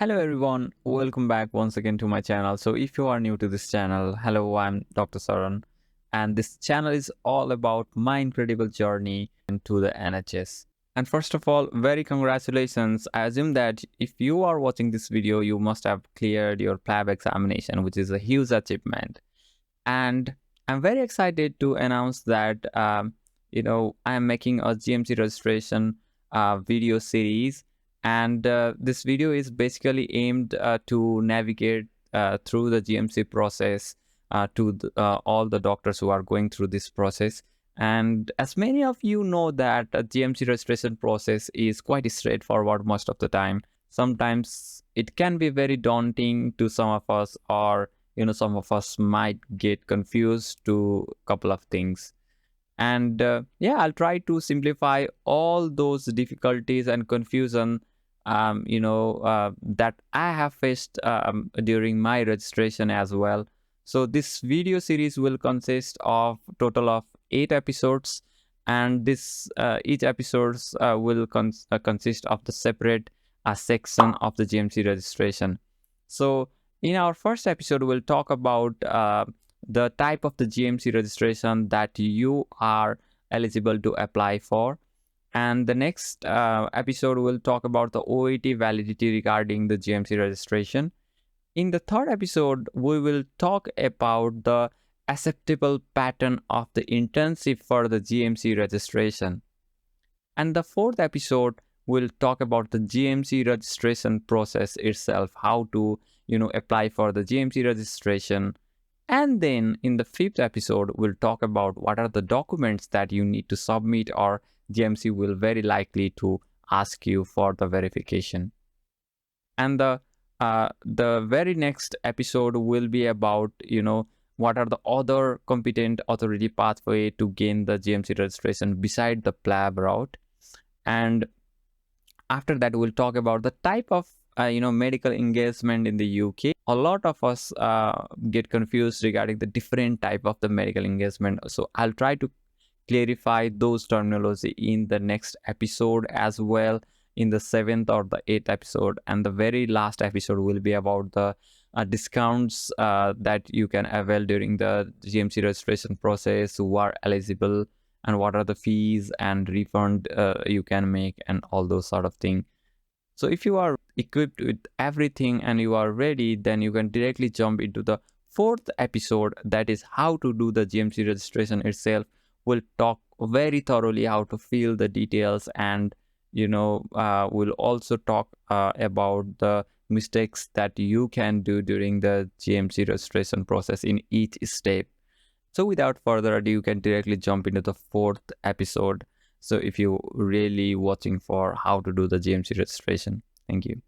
Hello everyone, welcome back once again to my channel. So if you are new to this channel, hello, I'm Dr. Saran, and this channel is all about my incredible journey into the NHS. And first of all, very congratulations. I assume that if you are watching this video, you must have cleared your PLAB examination, which is a huge achievement. And I'm very excited to announce that I am making a GMC registration video series, and this video is basically aimed to navigate through the GMC process all the doctors who are going through this process. And as many of you know that a GMC registration process is quite straightforward most of the time. Sometimes it can be very daunting to some of us, or some of us might get confused to a couple of things. And I'll try to simplify all those difficulties and confusion that I have faced during my registration as well. So this video series will consist of total of 8 episodes, and this each episodes will consist of the separate section of the GMC registration. So in our first episode, we'll talk about the type of the GMC registration that you are eligible to apply for. And the next episode will talk about the OET validity regarding the GMC registration. In the third episode, we will talk about the acceptable pattern of the internship for the GMC registration. And the fourth episode will talk about the GMC registration process itself, how to apply for the GMC registration. And then in the fifth episode, we'll talk about what are the documents that you need to submit, or GMC will very likely to ask you for the verification. And the very next episode will be about what are the other competent authority pathway to gain the GMC registration beside the PLAB route. And after that, we'll talk about the type of medical engagement in the UK. A lot of us get confused regarding the different type of the medical engagement. So I'll try to clarify those terminology in the next episode as well, in the 7th or the 8th episode. And the very last episode will be about the discounts that you can avail during the GMC registration process, who are eligible, and what are the fees and refund you can make, and all those sort of things. So if you are equipped with everything and you are ready, then you can directly jump into the fourth episode, that is how to do the GMC registration itself. We'll talk very thoroughly how to fill the details, and we'll also talk about the mistakes that you can do during the GMC registration process in each step. So without further ado, you can directly jump into the fourth episode. So if you're really watching for how to do the GMC registration, thank you.